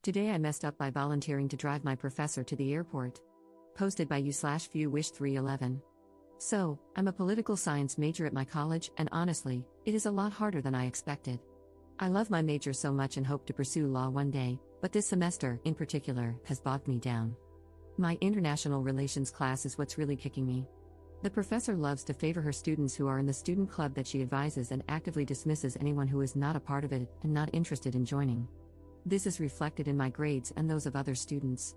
Today I messed up by volunteering to drive my professor to the airport. Posted by you/viewwish311. So, I'm a political science major at my college, and honestly, it is a lot harder than I expected. I love my major so much and hope to pursue law one day, but this semester, in particular, has bogged me down. My international relations class is what's really kicking me. The professor loves to favor her students who are in the student club that she advises and actively dismisses anyone who is not a part of it and not interested in joining. This is reflected in my grades and those of other students.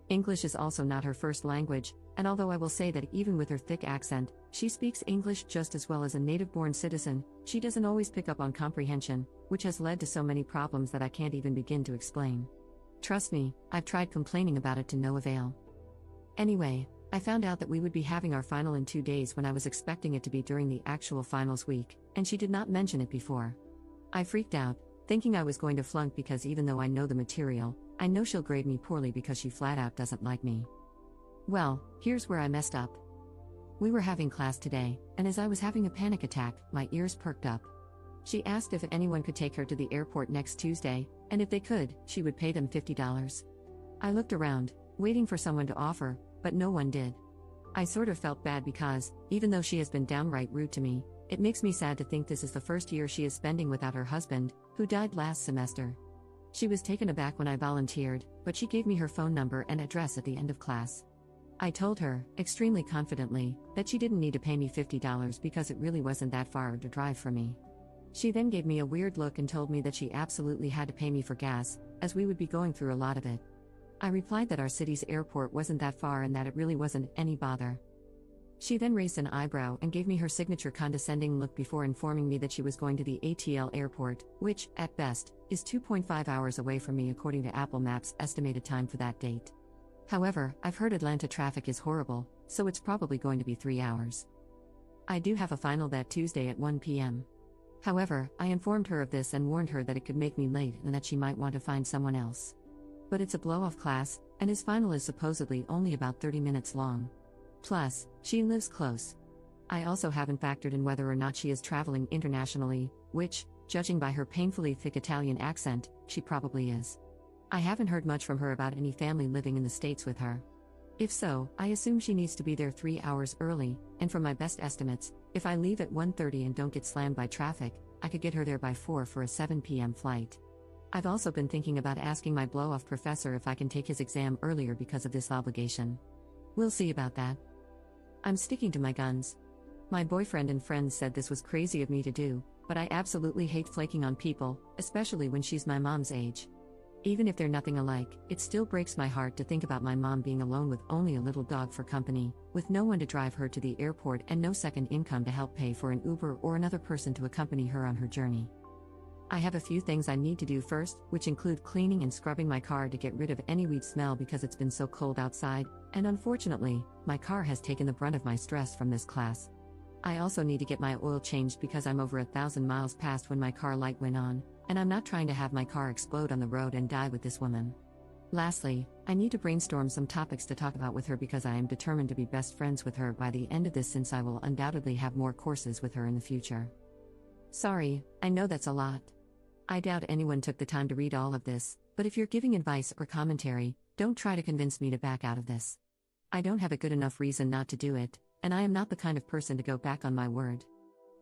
English is also not her first language, and although I will say that even with her thick accent, she speaks English just as well as a native-born citizen, she doesn't always pick up on comprehension, which has led to so many problems that I can't even begin to explain. Trust me, I've tried complaining about it to no avail. Anyway, I found out that we would be having our final in 2 days when I was expecting it to be during the actual finals week, and she did not mention it before. I freaked out, thinking I was going to flunk because even though I know the material, I know she'll grade me poorly because she flat out doesn't like me. Well, here's where I messed up. We were having class today, and as I was having a panic attack, my ears perked up. She asked if anyone could take her to the airport next Tuesday, and if they could, she would pay them $50. I looked around, waiting for someone to offer, but no one did. I sort of felt bad because, even though she has been downright rude to me, it makes me sad to think this is the first year she is spending without her husband, who died last semester. She was taken aback when I volunteered, but she gave me her phone number and address at the end of class. I told her, extremely confidently, that she didn't need to pay me $50 because it really wasn't that far to drive for me. She then gave me a weird look and told me that she absolutely had to pay me for gas, as we would be going through a lot of it. I replied that our city's airport wasn't that far and that it really wasn't any bother. She then raised an eyebrow and gave me her signature condescending look before informing me that she was going to the ATL airport, which, at best, is 2.5 hours away from me according to Apple Maps' estimated time for that date. However, I've heard Atlanta traffic is horrible, so it's probably going to be 3 hours. I do have a final that Tuesday at 1 p.m. However, I informed her of this and warned her that it could make me late and that she might want to find someone else. But it's a blow-off class, and his final is supposedly only about 30 minutes long. Plus, she lives close. I also haven't factored in whether or not she is traveling internationally, which, judging by her painfully thick Italian accent, she probably is. I haven't heard much from her about any family living in the States with her. If so, I assume she needs to be there 3 hours early, and from my best estimates, if I leave at 1:30 and don't get slammed by traffic, I could get her there by 4 for a 7 p.m. flight. I've also been thinking about asking my blow-off professor if I can take his exam earlier because of this obligation. We'll see about that. I'm sticking to my guns. My boyfriend and friends said this was crazy of me to do, but I absolutely hate flaking on people, especially when she's my mom's age. Even if they're nothing alike, it still breaks my heart to think about my mom being alone with only a little dog for company, with no one to drive her to the airport and no second income to help pay for an Uber or another person to accompany her on her journey. I have a few things I need to do first, which include cleaning and scrubbing my car to get rid of any weed smell because it's been so cold outside, and unfortunately, my car has taken the brunt of my stress from this class. I also need to get my oil changed because I'm over 1,000 miles past when my car light went on, and I'm not trying to have my car explode on the road and die with this woman. Lastly, I need to brainstorm some topics to talk about with her because I am determined to be best friends with her by the end of this since I will undoubtedly have more courses with her in the future. Sorry, I know that's a lot. I doubt anyone took the time to read all of this, but if you're giving advice or commentary, don't try to convince me to back out of this. I don't have a good enough reason not to do it, and I am not the kind of person to go back on my word.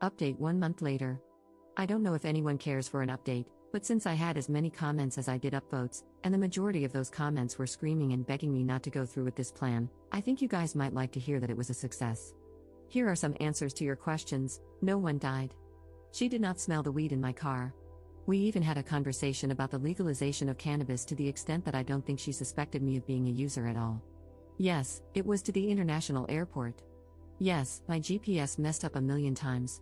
Update 1 month later. I don't know if anyone cares for an update, but since I had as many comments as I did upvotes, and the majority of those comments were screaming and begging me not to go through with this plan, I think you guys might like to hear that it was a success. Here are some answers to your questions. No one died. She did not smell the weed in my car. We even had a conversation about the legalization of cannabis to the extent that I don't think she suspected me of being a user at all. Yes, it was to the international airport. Yes, my GPS messed up a million times.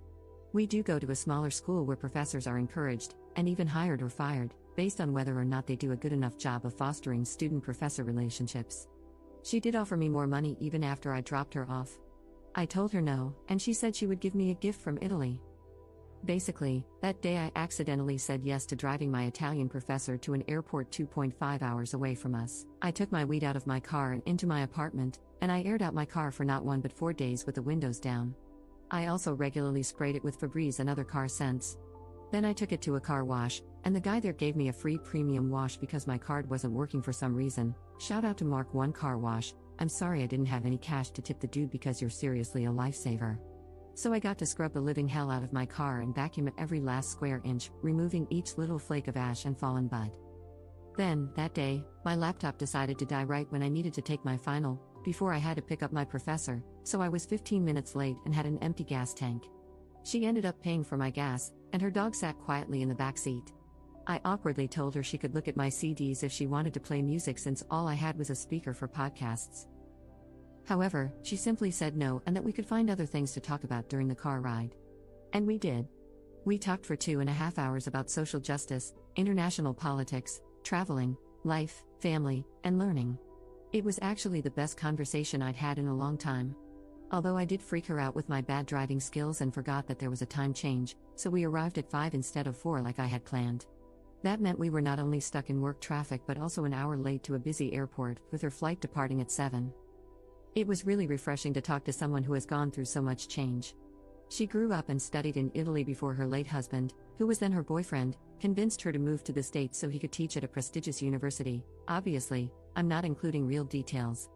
We do go to a smaller school where professors are encouraged, and even hired or fired, based on whether or not they do a good enough job of fostering student-professor relationships. She did offer me more money even after I dropped her off. I told her no, and she said she would give me a gift from Italy. Basically, that day I accidentally said yes to driving my Italian professor to an airport 2.5 hours away from us. I took my weed out of my car and into my apartment, and I aired out my car for not 1 but 4 days with the windows down. I also regularly sprayed it with Febreze and other car scents. Then I took it to a car wash, and the guy there gave me a free premium wash because my card wasn't working for some reason. Shout out to Mark 1 Car Wash. I'm sorry I didn't have any cash to tip the dude because you're seriously a lifesaver. So I got to scrub the living hell out of my car and vacuum it every last square inch, removing each little flake of ash and fallen bud. Then, that day, my laptop decided to die right when I needed to take my final, before I had to pick up my professor, so I was 15 minutes late and had an empty gas tank. She ended up paying for my gas, and her dog sat quietly in the back seat. I awkwardly told her she could look at my CDs if she wanted to play music since all I had was a speaker for podcasts. However, she simply said no and that we could find other things to talk about during the car ride. And we did. We talked for 2.5 hours about social justice, international politics, traveling, life, family, and learning. It was actually the best conversation I'd had in a long time. Although I did freak her out with my bad driving skills and forgot that there was a time change, so we arrived at 5 instead of 4 like I had planned. That meant we were not only stuck in work traffic but also an hour late to a busy airport, with her flight departing at 7. It was really refreshing to talk to someone who has gone through so much change. She grew up and studied in Italy before her late husband, who was then her boyfriend, convinced her to move to the States so he could teach at a prestigious university. Obviously, I'm not including real details.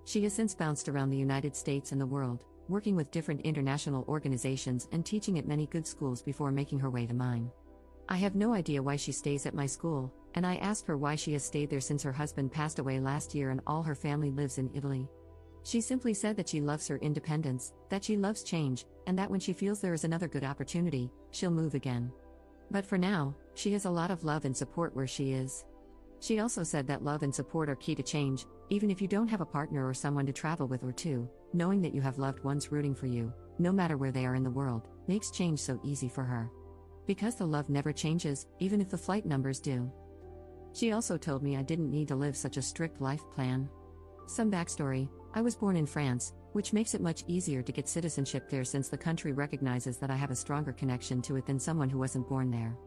She has since bounced around the United States and the world, working with different international organizations and teaching at many good schools before making her way to mine. I have no idea why she stays at my school, and I asked her why she has stayed there since her husband passed away last year and all her family lives in Italy. She simply said that she loves her independence, that she loves change, and that when she feels there is another good opportunity, she'll move again. But for now, she has a lot of love and support where she is. She also said that love and support are key to change, even if you don't have a partner or someone to travel with or to, knowing that you have loved ones rooting for you, no matter where they are in the world, makes change so easy for her. Because the love never changes, even if the flight numbers do. She also told me I didn't need to live such a strict life plan. Some backstory: I was born in France, which makes it much easier to get citizenship there since the country recognizes that I have a stronger connection to it than someone who wasn't born there.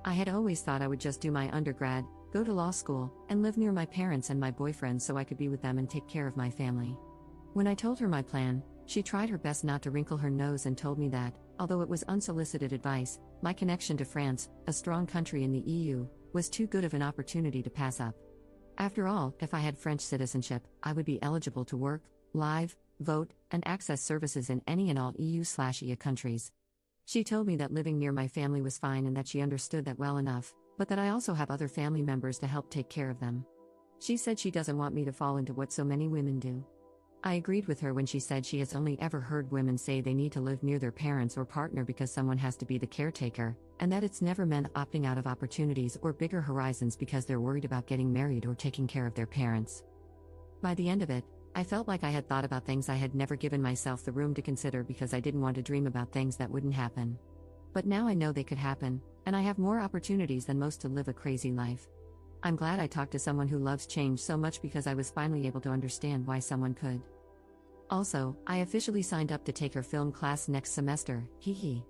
I had always thought I would just do my undergrad, go to law school, and live near my parents and my boyfriend so I could be with them and take care of my family. When I told her my plan, she tried her best not to wrinkle her nose and told me that, although it was unsolicited advice, my connection to France, a strong country in the EU, was too good of an opportunity to pass up. After all, if I had French citizenship, I would be eligible to work, live, vote, and access services in any and all EU/EA countries. She told me that living near my family was fine and that she understood that well enough, but that I also have other family members to help take care of them. She said she doesn't want me to fall into what so many women do. I agreed with her when she said she has only ever heard women say they need to live near their parents or partner because someone has to be the caretaker, and that it's never meant opting out of opportunities or bigger horizons because they're worried about getting married or taking care of their parents. By the end of it, I felt like I had thought about things I had never given myself the room to consider because I didn't want to dream about things that wouldn't happen. But now I know they could happen, and I have more opportunities than most to live a crazy life. I'm glad I talked to someone who loves change so much because I was finally able to understand why someone could. Also, I officially signed up to take her film class next semester, hee hee.